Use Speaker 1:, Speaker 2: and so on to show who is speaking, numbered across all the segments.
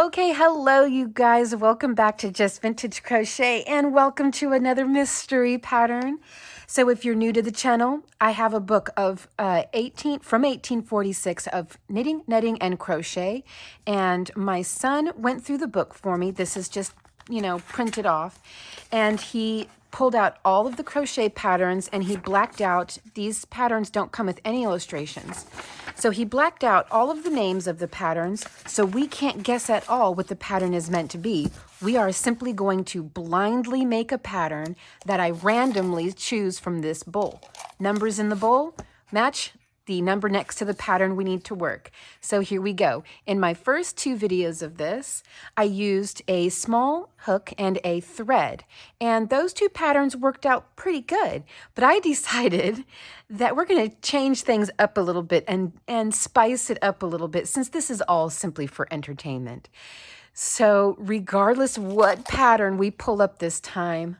Speaker 1: Okay, hello you guys. Welcome back to Just Vintage Crochet and welcome to another mystery pattern. So if you're new to the channel, I have a book of 1846 of knitting, netting, and crochet. And my son went through the book for me. This is just, printed off. And he pulled out all of the crochet patterns and he blacked out. These patterns don't come with any illustrations. So he blacked out all of the names of the patterns, so we can't guess at all what the pattern is meant to be. We are simply going to blindly make a pattern that I randomly choose from this bowl. Numbers in the bowl match the number next to the pattern we need to work. So here we go. In my first two videos of this, I used a small hook and a thread, and those two patterns worked out pretty good. But I decided that we're going to change things up a little bit and spice it up a little bit, since this is all simply for entertainment. So regardless what pattern we pull up this time,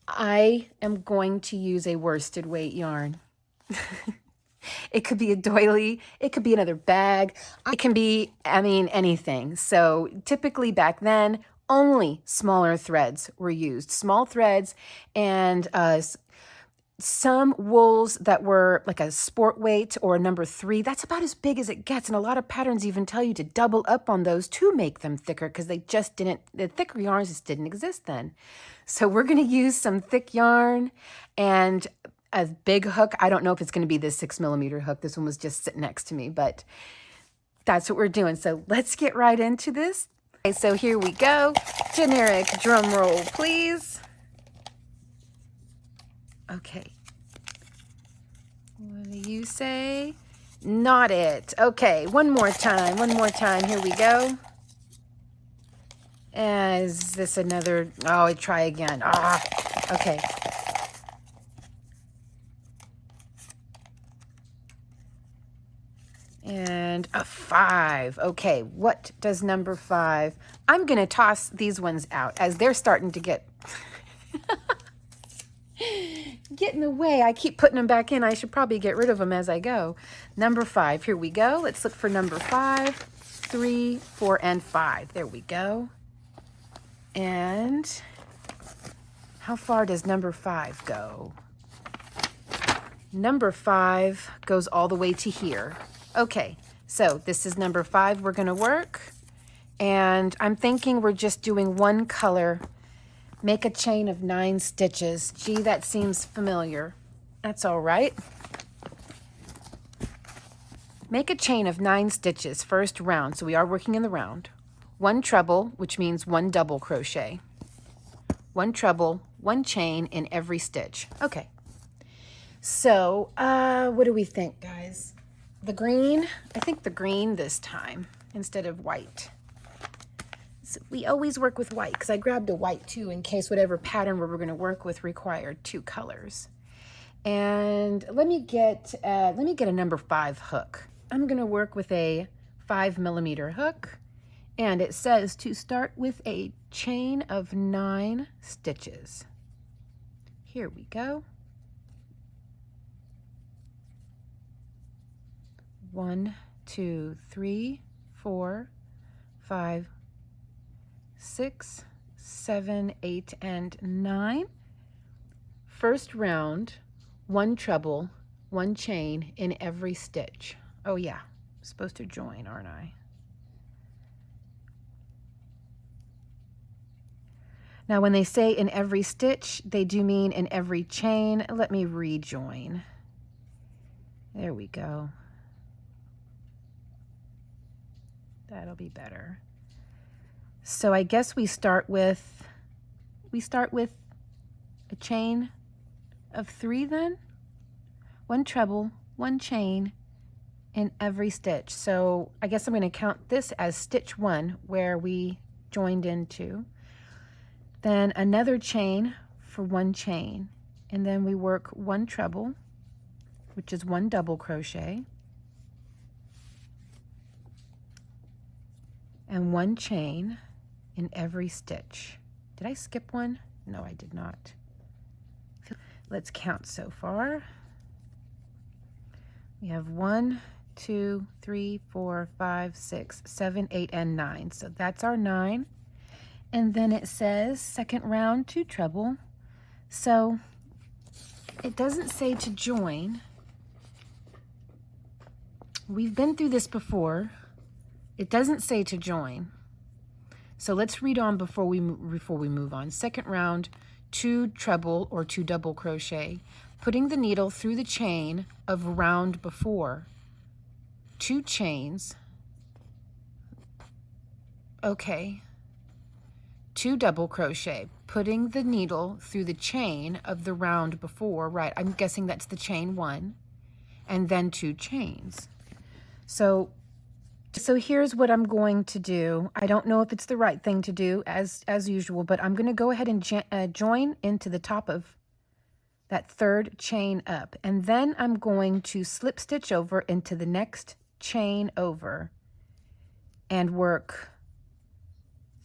Speaker 1: I am going to use a worsted weight yarn. It could be a doily, it could be another bag, it can be, anything. So typically back then, only smaller threads were used. Small threads and some wools that were like a sport weight or a number 3. That's about as big as it gets. And a lot of patterns even tell you to double up on those to make them thicker, because the thicker yarns just didn't exist then. So we're going to use some thick yarn and a big hook. I don't know if it's going to be this 6mm hook. This one was just sitting next to me, but that's what we're doing. So let's get right into this. Okay, so here we go. Generic drum roll, please. Okay. What do you say? Not it. Okay, one more time. Here we go. Is this another? Oh, I try again. Okay. And a 5. Okay, what does number 5? I'm going to toss these ones out as they're starting to get in the way. I keep putting them back in. I should probably get rid of them as I go. Number 5. Here we go. Let's look for number 5, 3, 4, and 5. There we go. And how far does number 5 go? Number 5 goes all the way to here. Okay, so this is number 5 we're going to work, and I'm thinking we're just doing one color. Make a chain of 9 stitches. Gee, that seems familiar. That's all right. Make a chain of 9 stitches, first round, so we are working in the round. 1 treble, which means 1 double crochet. 1 treble, 1 chain in every stitch. Okay. So, what do we think, guys? The green? I think the green this time instead of white. So we always work with white, because I grabbed a white too in case whatever pattern we were going to work with required 2 colors. And let me get a number 5 hook. I'm going to work with a 5mm hook, and it says to start with a chain of 9 stitches. Here we go. 1, 2, 3, 4, 5, 6, 7, 8, and 9. First round, 1 treble, 1 chain in every stitch. Oh yeah, I'm supposed to join, aren't I? Now when they say in every stitch, they do mean in every chain. Let me rejoin. There we go. That'll be better. So I guess we start with a chain of 3 then. 1 treble, 1 chain in every stitch. So I guess I'm going to count this as stitch 1 where we joined into. Then another chain for 1 chain, and then we work 1 treble, which is 1 double crochet, and 1 chain in every stitch. Did I skip one? No, I did not. Let's count so far. We have 1, 2, 3, 4, 5, 6, 7, 8, and 9. So that's our 9. And then it says second round 2 treble. So it doesn't say to join. We've been through this before. It doesn't say to join. So let's read on before we move on. Second round, 2 treble or 2 double crochet, putting the needle through the chain of round before. 2 chains. Okay. 2 double crochet, putting the needle through the chain of the round before. Right, I'm guessing that's the chain 1, and then 2 chains. So here's what I'm going to do. I don't know if it's the right thing to do as usual, but I'm going to go ahead and join into the top of that 3rd chain up. And then I'm going to slip stitch over into the next chain over and work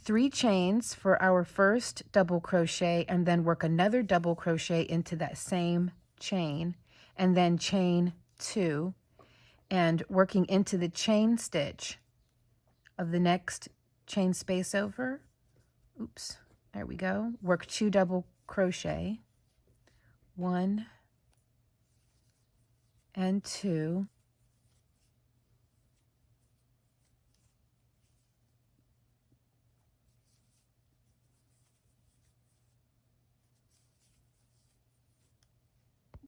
Speaker 1: 3 chains for our first double crochet, and then work another double crochet into that same chain, and then chain 2. And working into the chain stitch of the next chain space over. Oops, there we go. Work 2 double crochet, 1 and 2.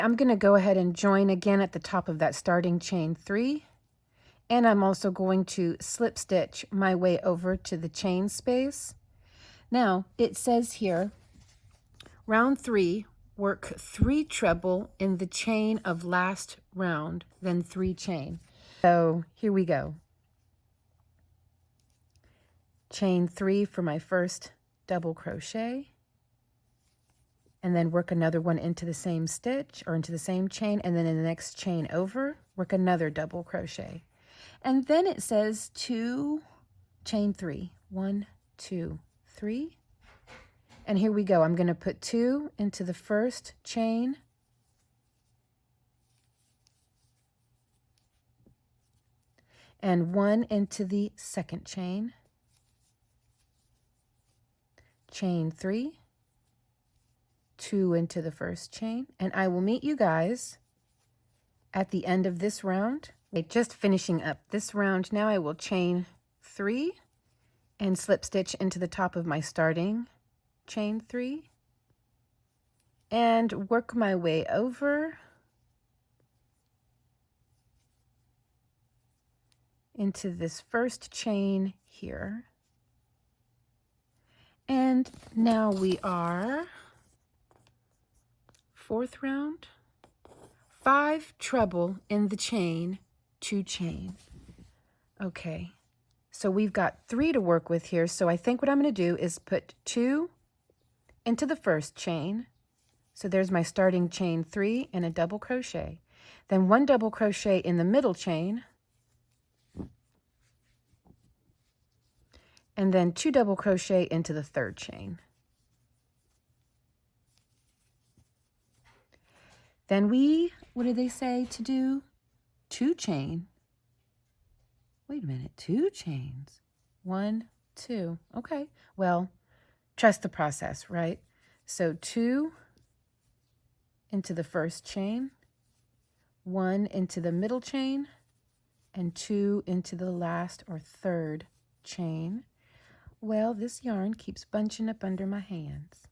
Speaker 1: I'm going to go ahead and join again at the top of that starting chain 3, and I'm also going to slip stitch my way over to the chain space. Now it says here, round 3, work 3 treble in the chain of last round, then 3 chain. So here we go. Chain 3 for my first double crochet, and then work another one into the same stitch or into the same chain, and then in the next chain over, work another double crochet. And then it says 2 chain 3, 1, 2, 3. And here we go. I'm going to put 2 into the first chain, and 1 into the second chain, chain 3, 2 into the first chain, and I will meet you guys at the end of this round. Just finishing up this round now, I will chain 3 and slip stitch into the top of my starting chain 3 and work my way over into this first chain here. And now we are 4th round, 5 treble in the chain, 2 chain. Okay, so we've got 3 to work with here. So I think what I'm going to do is put 2 into the first chain. So there's my starting chain 3 and a double crochet. Then 1 double crochet in the middle chain, and then 2 double crochet into the 3rd chain. Then what did they say to do? 2 chain. Wait a minute, 2 chains. 1, 2. Okay, well, trust the process, right? So 2 into the first chain, 1 into the middle chain, and 2 into the last or 3rd chain. Well, this yarn keeps bunching up under my hands.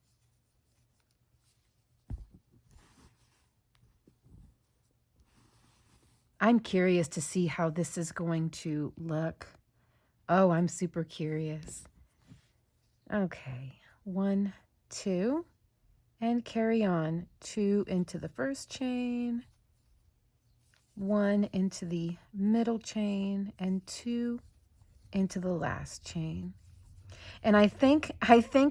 Speaker 1: I'm curious to see how this is going to look. Oh, I'm super curious. Okay, 1, 2, and carry on. 2 into the first chain, 1 into the middle chain, and 2 into the last chain. And I think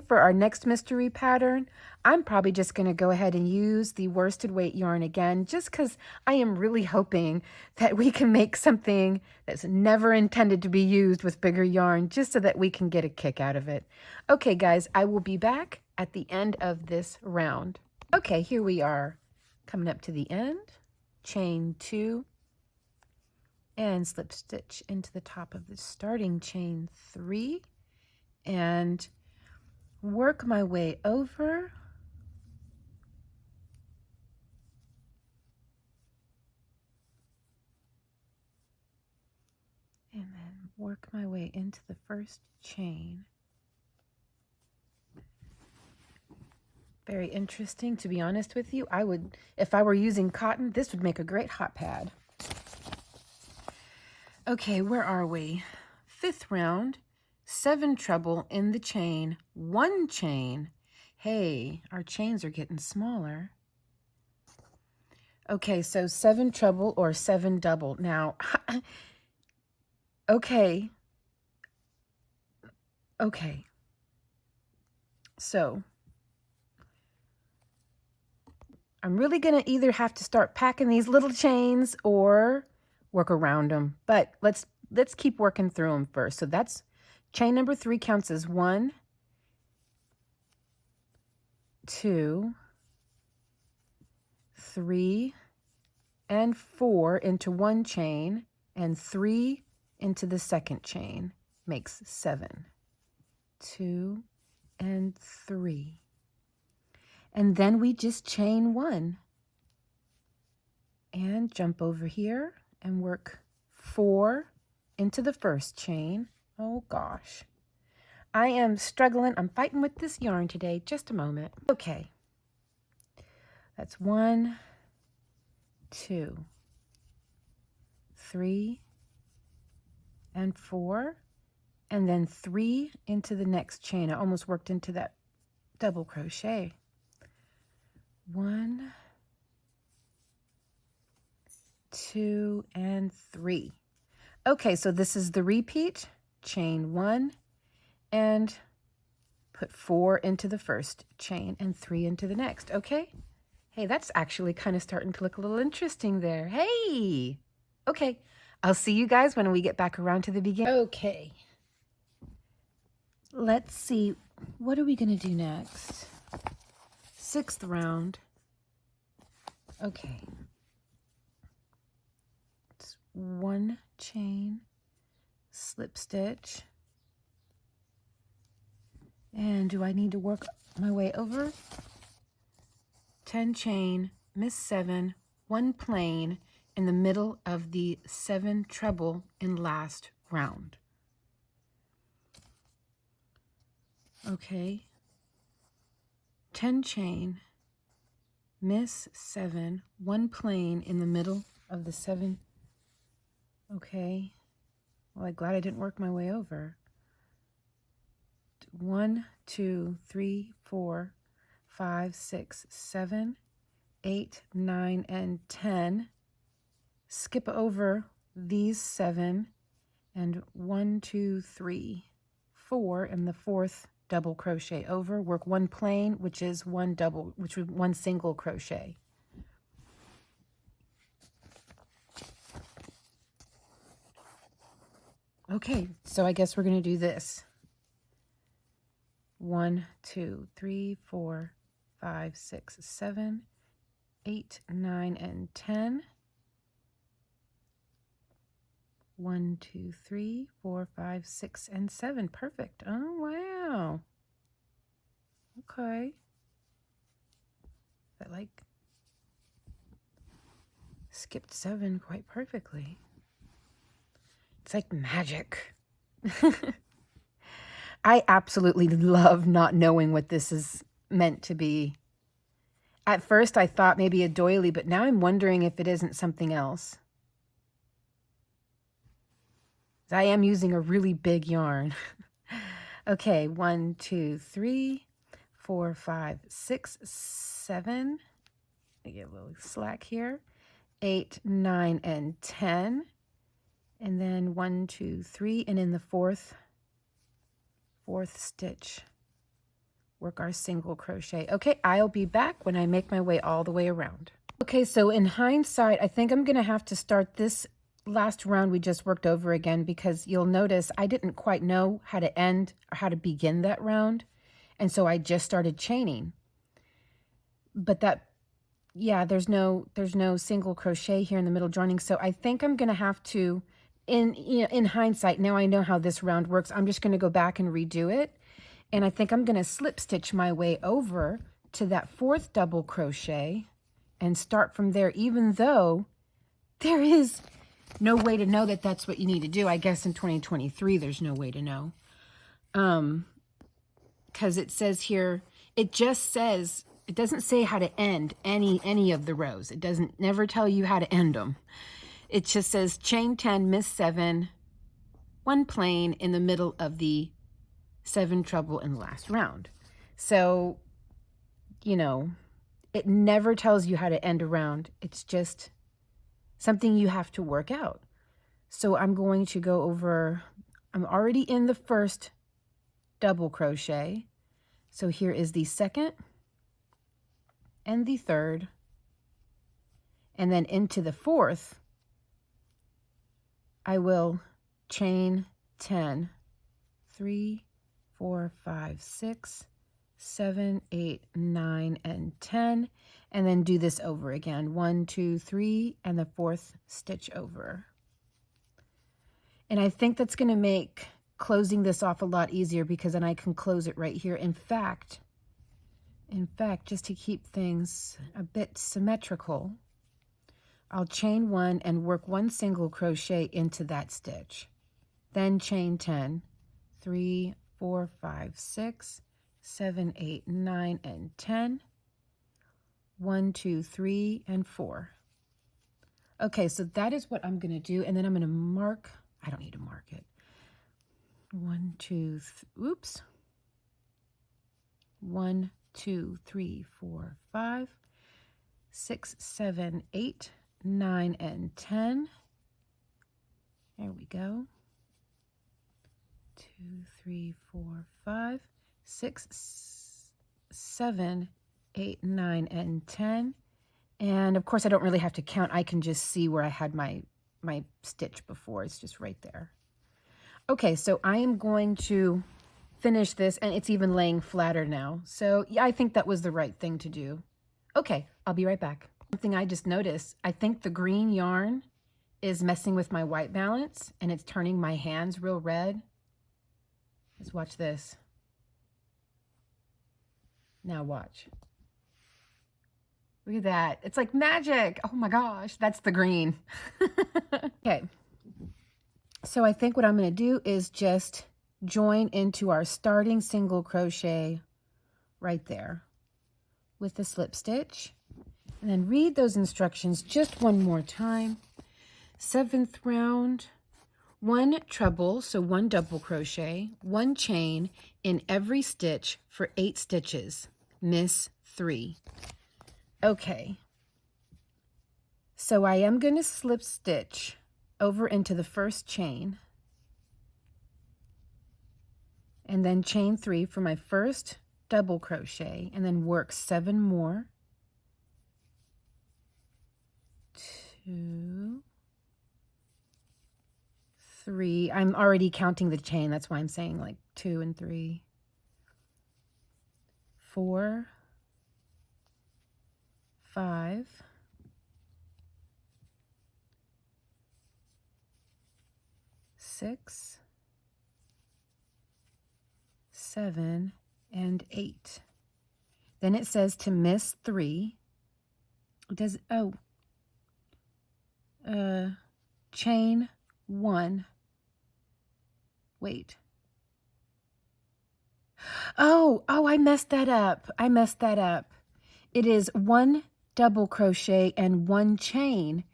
Speaker 1: for our next mystery pattern, I'm probably just going to go ahead and use the worsted weight yarn again, just because I am really hoping that we can make something that's never intended to be used with bigger yarn, just so that we can get a kick out of it. Okay, guys, I will be back at the end of this round. Okay, here we are, coming up to the end. Chain 2, and slip stitch into the top of the starting chain 3 and work my way over and then work my way into the first chain. Very interesting. To be honest with you, I would, if I were using cotton, this would make a great hot pad. Okay, where are we? 5th round, 7 treble in the chain, 1 chain. Hey, our chains are getting smaller. Okay, so 7 treble or 7 double. Now, okay. So, I'm really going to either have to start packing these little chains or work around them. But let's keep working through them first. So that's chain number 3 counts as 1, 2, 3, and 4 into 1 chain, and 3 into the 2nd chain makes 7. 2 and 3. And then we just chain 1 and jump over here and work 4 into the 1st chain. Oh gosh, I am struggling. I'm fighting with this yarn today. Just a moment. Okay, that's 1, 2, 3, and 4, and then 3 into the next chain. I almost worked into that double crochet. 1, 2, and 3. Okay, so this is the repeat. Chain 1 and put 4 into the 1st chain and 3 into the next. Okay. Hey, that's actually kind of starting to look a little interesting there. Hey. Okay, I'll see you guys when we get back around to the beginning. Okay. Let's see, what are we going to do next? 6th round. Okay. It's 1 chain, slip stitch. And do I need to work my way over? 10 chain, miss 7, 1 plain in the middle of the 7 treble in last round. Okay. 10 chain, miss 7, 1 plain in the middle of the 7. Okay. Well, I'm glad I didn't work my way over. 1, 2, 3, 4, 5, 6, 7, 8, 9, and 10. Skip over these 7 and 1, 2, 3, 4 and the 4th double crochet over. Work 1 plain, which is 1 single crochet. Okay, so I guess we're going to do this. 1, 2, 3, 4, 5, 6, 7, 8, 9, and 10. 1, 2, 3, 4, 5, 6, and 7. Perfect. Oh, wow. Okay. That like skipped 7 quite perfectly. It's like magic. I absolutely love not knowing what this is meant to be. At first I thought maybe a doily, but now I'm wondering if it isn't something else. I am using a really big yarn. Okay, 1, 2, 3, 4, 5, 6, 7. I get a little slack here. 8, 9, and 10. And then 1, 2, 3, and in the fourth stitch, work our single crochet. Okay, I'll be back when I make my way all the way around. Okay, so in hindsight, I think I'm going to have to start this last round we just worked over again, because you'll notice I didn't quite know how to end or how to begin that round. And so I just started chaining. But that yeah, there's no single crochet here in the middle joining. So I think I'm going to have to, in hindsight, now I know how this round works. I'm just going to go back and redo it. And I think I'm going to slip stitch my way over to that 4th double crochet and start from there, even though there is no way to know that that's what you need to do. I guess in 2023, there's no way to know. Because it says here, it just says, it doesn't say how to end any of the rows. It doesn't never tell you how to end them. It just says chain 10, miss 7, 1 plain in the middle of the 7 treble in the last round. So, you know, it never tells you how to end a round. It's just something you have to work out. So I'm going to go over, I'm already in the 1st double crochet. So here is the 2nd and the 3rd, and then into the 4th, I will chain 10, 3, 4, 5, 6, 7, 8, 9, and 10, and then do this over again. 1, 2, 3, and the 4th stitch over. And I think that's going to make closing this off a lot easier because then I can close it right here. In fact, just to keep things a bit symmetrical, I'll chain 1 and work 1 single crochet into that stitch. Then chain 10, 3, 4, 5, 6, 7, 8, 9, and 10. 1, 2, 3, and 4. Okay, so that is what I'm going to do. And then I'm going to mark, I don't need to mark it. 1, 2, oops. 1, 2, 3, 4, 5, 6, 7, 8, 9, and 10. There we go. 2, 3, 4, 5, 6, 7, 8, 9, and 10. And of course, I don't really have to count. I can just see where I had my stitch before. It's just right there. Okay, so I am going to finish this, and it's even laying flatter now. So yeah, I think that was the right thing to do. Okay, I'll be right back. Something I just noticed, I think the green yarn is messing with my white balance, and it's turning my hands real red. Let's watch this. Now watch. Look at that. It's like magic. Oh my gosh, that's the green. Okay. So I think what I'm going to do is just join into our starting single crochet right there with the slip stitch, and then read those instructions just one more time. 7th round, 1 treble, so 1 double crochet, 1 chain in every stitch for 8 stitches, miss 3. Okay, so I am going to slip stitch over into the 1st chain, and then chain 3 for my 1st double crochet, and then work 7 more. 2, 3. I'm already counting the chain, that's why I'm saying like 2 and 3. 4, 5, 6, 7, and 8. Then it says to miss 3. Does, oh, chain 1. Wait. Oh, I messed that up. It is 1 double crochet and 1 chain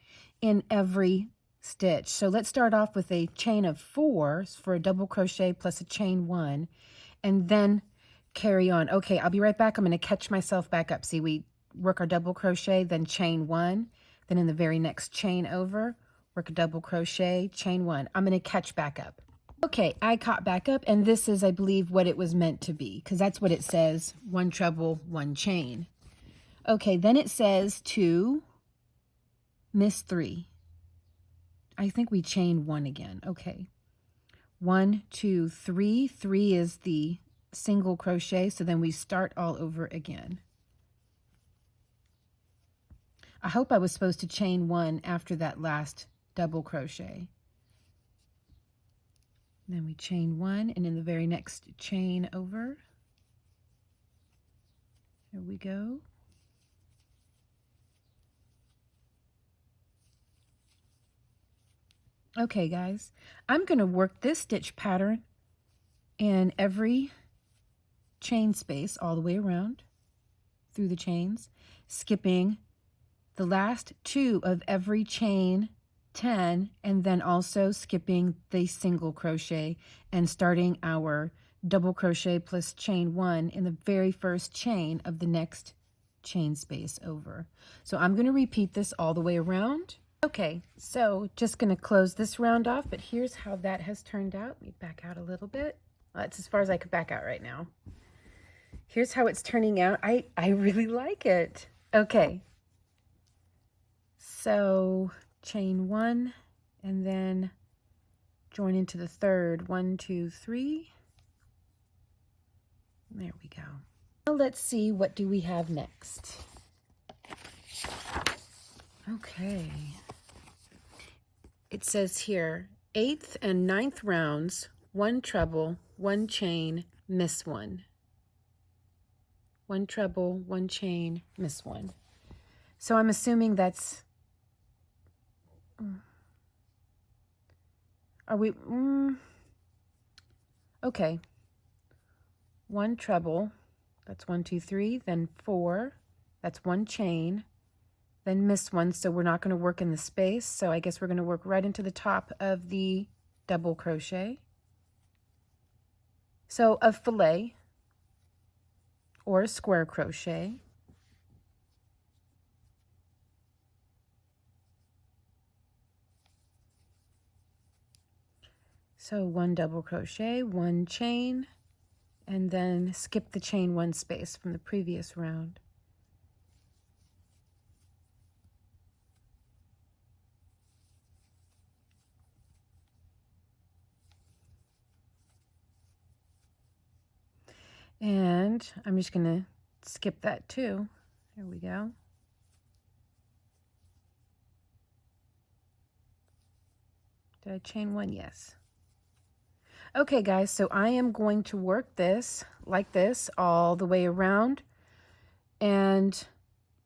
Speaker 1: in every stitch. So let's start off with a chain of 4 for a double crochet plus a chain 1, and then carry on. Okay, I'll be right back. I'm going to catch myself back up. See, we work our double crochet, then chain 1, then in the very next chain over, work a double crochet, chain 1. I'm going to catch back up. Okay, I caught back up, and this is, I believe, what it was meant to be, because that's what it says, 1 treble, 1 chain. Okay, then it says to miss 3. I think we chain 1 again. Okay. 1, 2, 3. 3 is the single crochet, so then we start all over again. I hope I was supposed to chain 1 after that last double crochet. Then we chain 1, and in the very next chain over, there we go. Okay, guys, I'm going to work this stitch pattern in every chain space all the way around through the chains, skipping the last 2 of every chain 10, and then also skipping the single crochet and starting our double crochet plus chain 1 in the very first chain of the next chain space over. So I'm going to repeat this all the way around. Okay, so just going to close this round off, but here's how that has turned out. Let me back out a little bit. That's as far as I could back out right now. Here's how it's turning out. I really like it. Okay, so chain 1 and then join into the third. 1, 2, 3. There we go. Now let's see, what do we have next? Okay. It says here, 8th and 9th rounds, 1 treble, 1 chain, miss 1. 1 treble, 1 chain, miss 1. So I'm assuming that's, are we, okay. 1 treble, that's 1, 2, 3, then 4, that's 1 chain, then miss 1, so we're not going to work in the space, so I guess we're going to work right into the top of the double crochet. So a fillet or a square crochet, so 1 double crochet, 1 chain, and then skip the chain 1 space from the previous round. And I'm just going to skip that too. There we go. Did I chain 1? Yes. Okay, guys, so I am going to work this like this all the way around. And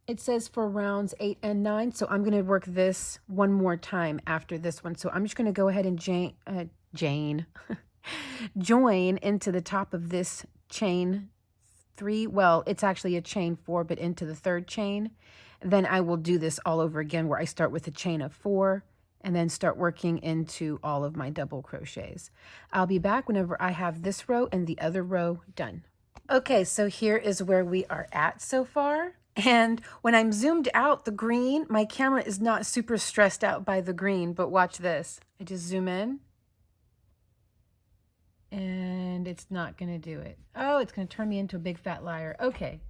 Speaker 1: it says for rounds 8 and 9, so I'm going to work this one more time after this one. So I'm just going to go ahead and join into the top of this chain 3. Well, it's actually a chain 4, but into the 3rd chain. Then I will do this all over again, where I start with a chain of 4 and then start working into all of my double crochets. I'll be back whenever I have this row and the other row done. Okay, so here is where we are at so far. And when I'm zoomed out, the green, my camera is not super stressed out by the green, but watch this. I just zoom in. And it's not going to do it. Oh, it's going to turn me into a big fat liar. Okay.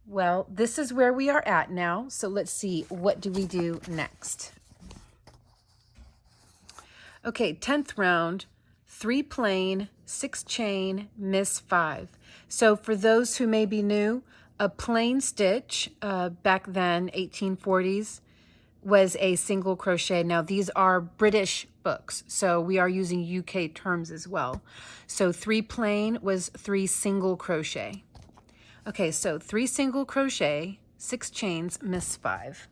Speaker 1: Well, this is where we are at now. So let's see, what do we do next? Okay, 10th round, 3 plain, 6 chain, miss 5. So for those who may be new, a plain stitch back then, 1840s, was a single crochet. Now these are British books, so we are using UK terms as well. So 3 plain was 3 single crochet. Okay, so 3 single crochet, 6 chains, miss 5.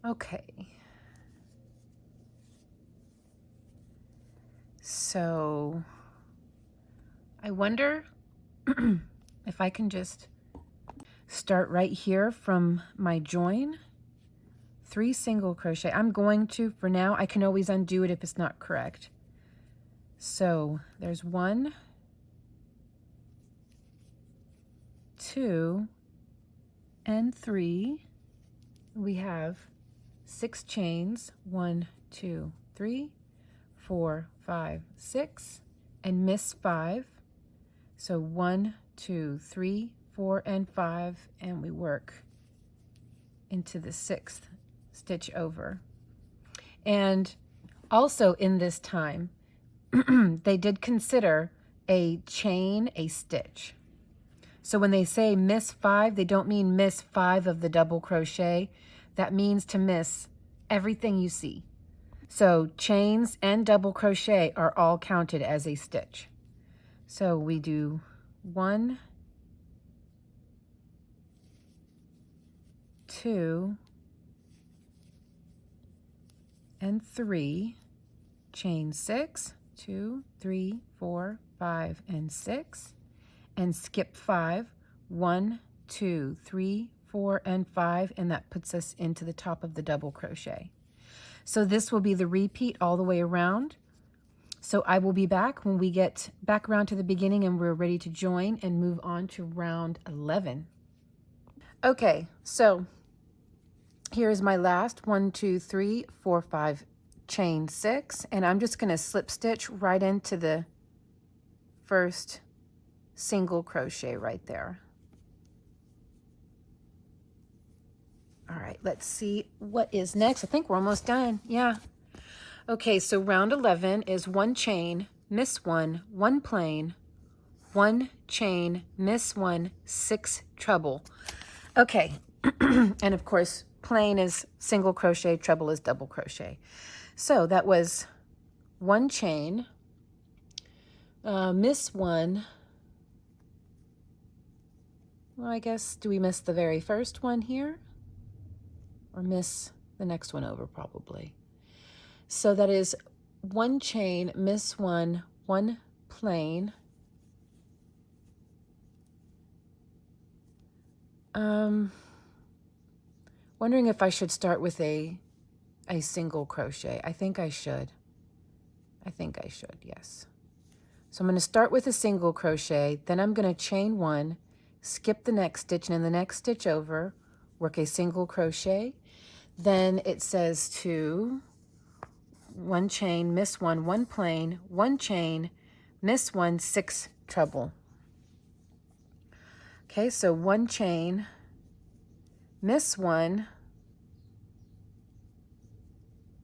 Speaker 1: Okay. So I wonder if I can just start right here from my join. 3 single crochet. I'm going to, for now, I can always undo it if it's not correct. So there's 1, 2, and 3. We have 6 chains, 1, 2, 3, 4, 5, 6, and miss 5. So 1, 2, 3, 4, and 5, and we work into the 6th stitch over. And also in this time, they did consider a chain a stitch. So when they say miss 5, they don't mean miss 5 of the double crochet. That means to miss everything you see. So chains and double crochet are all counted as a stitch. So we do 1, 2, and 3, chain 6, 2, 3, 4, 5, and 6, and skip 5, 1, 2, 3, 4, and 5, and that puts us into the top of the double crochet. So this will be the repeat all the way around. So I will be back when we get back around to the beginning and we're ready to join and move on to round 11. Okay, so here is my last 1, 2, 3, 4, 5, chain 6, and I'm just going to slip stitch right into the first single crochet right there. All right, let's see what is next. I think we're almost done. Yeah. Okay, so round 11 is 1 chain, miss 1, 1 plain, 1 chain, miss 1, 6 treble. Okay, and of course, plain is single crochet, treble is double crochet. So that was 1 chain, miss 1. Well, I guess, do we miss the very first one here? Or miss the next one over probably. So that is 1 chain, miss 1, 1 plain. Wondering if I should start with a single crochet. I think I should. Yes. So I'm going to start with a single crochet, then I'm going to chain 1, skip the next stitch, and in the next stitch over, work a single crochet. Then it says to 1 chain, miss 1, 1 plain, 1 chain, miss 1, 6 treble. Okay, so 1 chain, miss 1.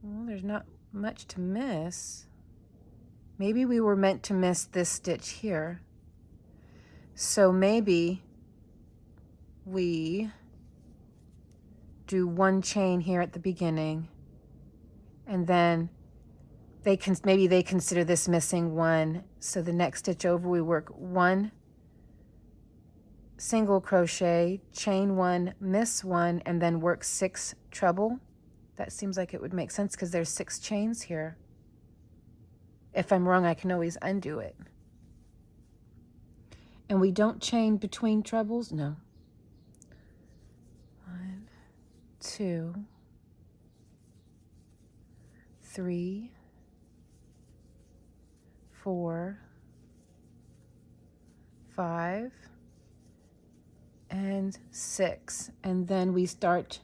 Speaker 1: Well, there's not much to miss. Maybe we were meant to miss this stitch here. So maybe we do 1 chain here at the beginning, and then maybe they consider this missing 1. So the next stitch over, we work 1 single crochet, chain 1, miss 1, and then work 6 treble. That seems like it would make sense because there's 6 chains here. If I'm wrong, I can always undo it. And we don't chain between trebles? No. 1, 2, 3, 4, 5, and 6. And then we start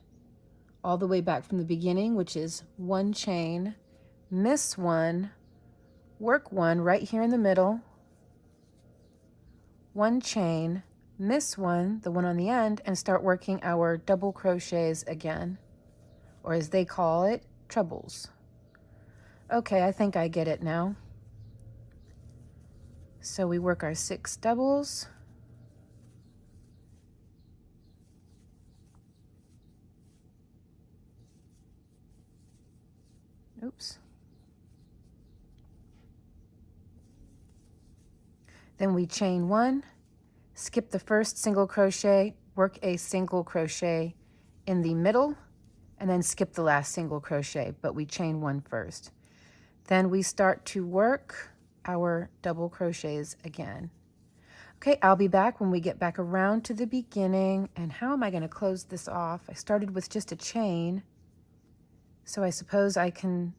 Speaker 1: all the way back from the beginning, which is 1 chain, miss 1, work 1 right here in the middle, 1 chain, miss 1, the one on the end, and start working our double crochets again, or as they call it, trebles. Okay, I think I get it now. So we work our 6 doubles. Oops. Then we chain 1, skip the first single crochet, work a single crochet in the middle, and then skip the last single crochet, but we chain 1 first. Then we start to work our double crochets again. Okay, I'll be back when we get back around to the beginning. And how am I going to close this off? I started with just a chain, so I suppose I can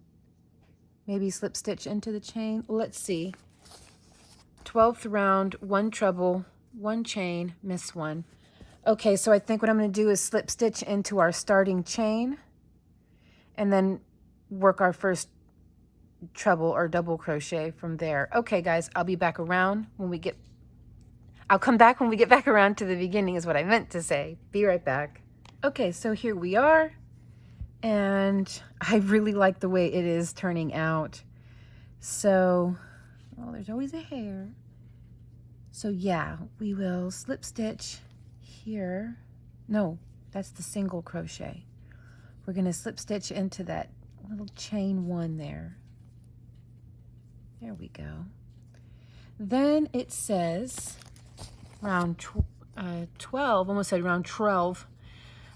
Speaker 1: maybe slip stitch into the chain. Let's see. 12th round, 1 treble, 1 chain, miss 1. Okay, so I think what I'm going to do is slip stitch into our starting chain and then work our first treble or double crochet from there. Okay, guys, I'll be back around when we get... I'll come back when we get back around to the beginning is what I meant to say. Be right back. Okay, so here we are. And I really like the way it is turning out. So, well, there's always a hair. So yeah, we will slip stitch here. No, that's the single crochet. We're going to slip stitch into that little chain 1 there. There we go. Then it says round 12, almost said round 12,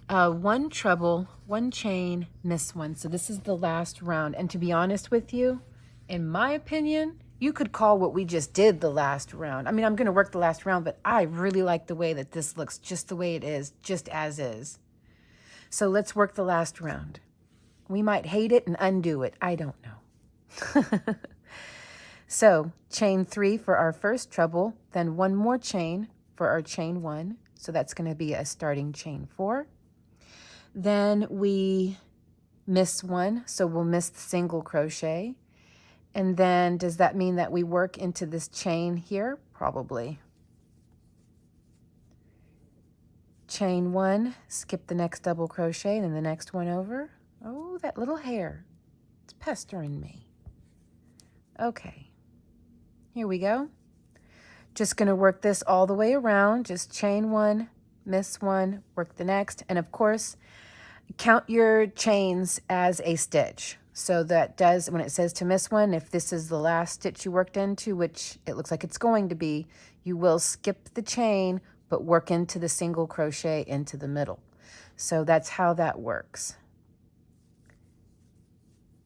Speaker 1: 1 treble, 1 chain, miss 1. So this is the last round. And to be honest with you, in my opinion, you could call what we just did the last round. I mean, I'm going to work the last round, but I really like the way that this looks, just the way it is, just as is. So let's work the last round. We might hate it and undo it. I don't know. So chain 3 for our first treble, then 1 more chain for our chain 1. So that's going to be a starting chain 4. Then we miss 1, so we'll miss the single crochet. And then does that mean that we work into this chain here? Probably. Chain 1, skip the next double crochet, and then the next one over. Oh, that little hair. It's pestering me. Okay. Here we go. Just going to work this all the way around. Just chain 1, miss 1, work the next. And of course, count your chains as a stitch. So that does, when it says to miss 1, if this is the last stitch you worked into, which it looks like it's going to be, you will skip the chain, but work into the single crochet into the middle. So that's how that works.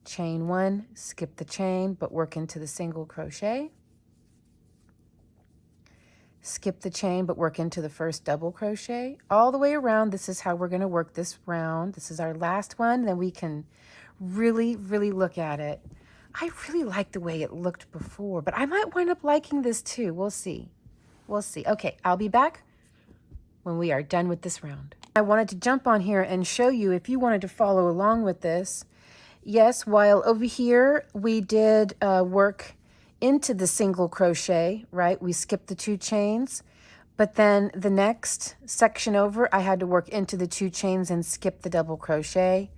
Speaker 1: Chain 1, skip the chain, but work into the single crochet. Skip the chain, but work into the first double crochet. All the way around, this is how we're going to work this round. This is our last one, then we can really, really look at it. I really like the way it looked before, but I might wind up liking this too. We'll see. We'll see. Okay, I'll be back when we are done with this round. I wanted to jump on here and show you if you wanted to follow along with this. Yes, while over here we did work into the single crochet, right? We skipped the 2 chains, but then the next section over, I had to work into the 2 chains and skip the double crochet.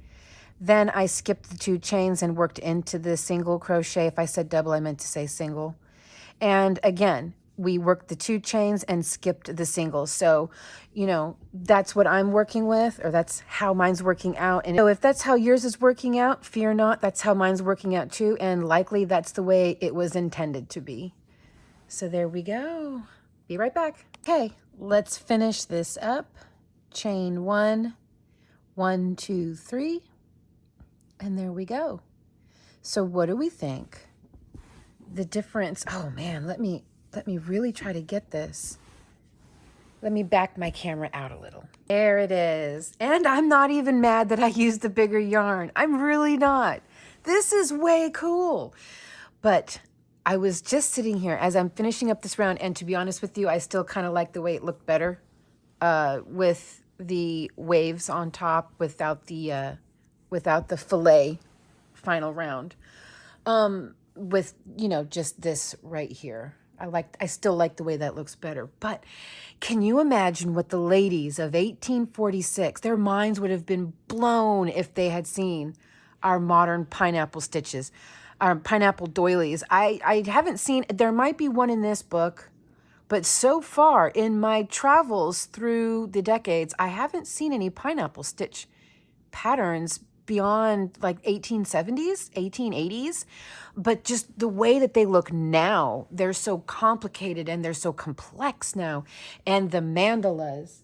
Speaker 1: Then I skipped the 2 chains and worked into the single crochet. If I said double, I meant to say single. And again, we worked the 2 chains and skipped the single. So, you know, that's what I'm working with, or that's how mine's working out. And so if that's how yours is working out, fear not, that's how mine's working out too. And likely that's the way it was intended to be. So there we go. Be right back. Okay, let's finish this up. Chain 1, 1, 2, 3. And there we go. So what do we think? The difference, oh man, let me really try to get this. Let me back my camera out a little. There it is. And I'm not even mad that I used the bigger yarn. I'm really not. This is way cool. But I was just sitting here as I'm finishing up this round, and to be honest with you, I still kind of like the way it looked better with the waves on top without the fillet final round. With, you know, just this right here. I still like the way that looks better. But can you imagine what the ladies of 1846, their minds would have been blown if they had seen our modern pineapple stitches, our pineapple doilies. I haven't seen, there might be one in this book, but so far in my travels through the decades, I haven't seen any pineapple stitch patterns beyond like 1870s, 1880s, but just the way that they look now, they're so complicated and they're so complex now. And the mandalas,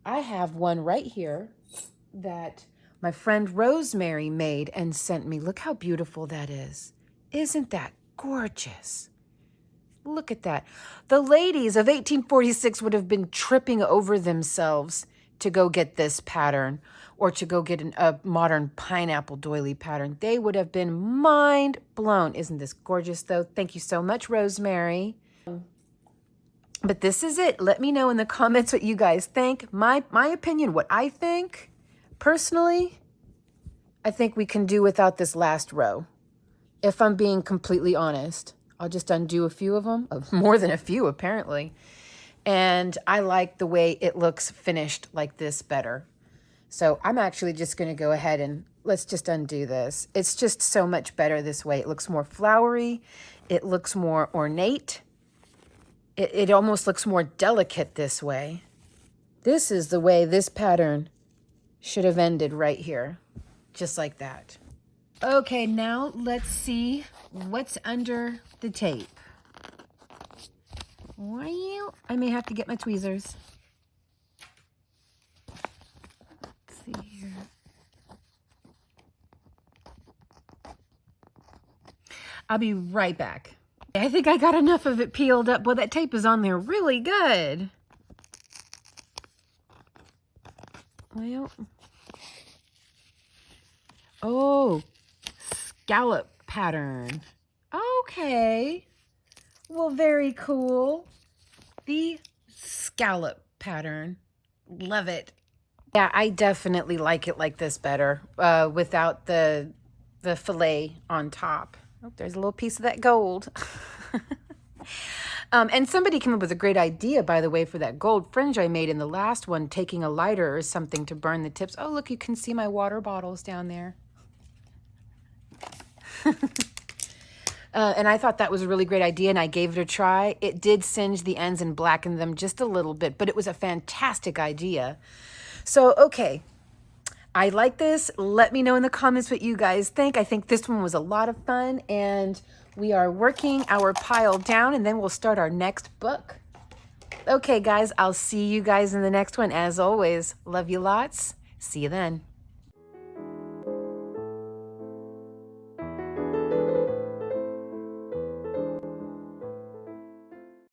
Speaker 1: I have one right here that my friend Rosemary made and sent me. Look how beautiful that is. Isn't that gorgeous? Look at that. The ladies of 1846 would have been tripping over themselves to go get this pattern, or to go get a modern pineapple doily pattern. They would have been mind blown. Isn't this gorgeous though? Thank you so much, Rosemary. But this is it. Let me know in the comments what you guys think. My opinion, what I think, personally, I think we can do without this last row. If I'm being completely honest, I'll just undo a few of them, more than a few apparently. And I like the way it looks finished like this better. So I'm actually just going to go ahead and let's just undo this. It's just so much better this way. It looks more flowery. It looks more ornate. It almost looks more delicate this way. This is the way this pattern should have ended right here, just like that. Okay, now let's see what's under the tape. Well, I may have to get my tweezers. Let's see here. I'll be right back. I think I got enough of it peeled up. Well, that tape is on there really good. Well, oh, scallop pattern. Okay. Well, very cool. The scallop pattern. Love it. Yeah, I definitely like it like this better, without the fillet on top. Oh, there's a little piece of that gold. And somebody came up with a great idea, by the way, for that gold fringe I made in the last one, taking a lighter or something to burn the tips. Oh, look, you can see my water bottles down there. And I thought that was a really great idea, and I gave it a try. It did singe the ends and blacken them just a little bit, but it was a fantastic idea. So, okay, I like this. Let me know in the comments what you guys think. I think this one was a lot of fun, and we are working our pile down, and then we'll start our next book. Okay, guys, I'll see you guys in the next one. As always, love you lots. See you then.